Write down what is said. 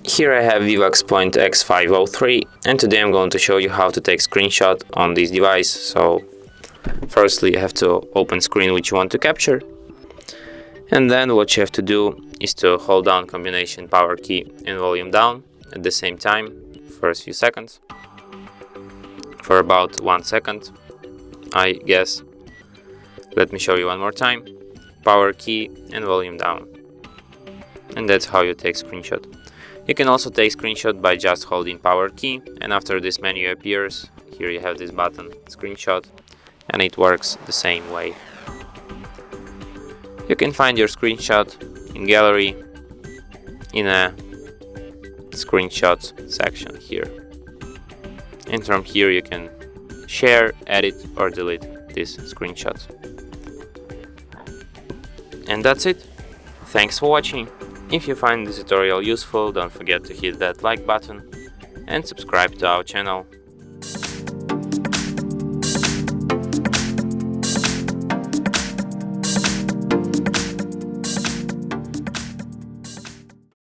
Here I have VIVAX Point X503, and today I'm going to show you how to take screenshot on this device. So firstly you have to open screen which you want to capture, and then what you have to do is to hold down combination power key and volume down at the same time for a few seconds, for about 1 second I guess. Let me show you one more time. Power key and volume down, and that's how you take screenshot. You can also take screenshot by just holding power key, and after this menu appears, here you have this button, screenshot, and it works the same way. You can find your screenshot in gallery in a screenshots section here. And from here you can share, edit or delete these screenshots. And that's it. Thanks for watching. If you find this tutorial useful, don't forget to hit that like button and subscribe to our channel.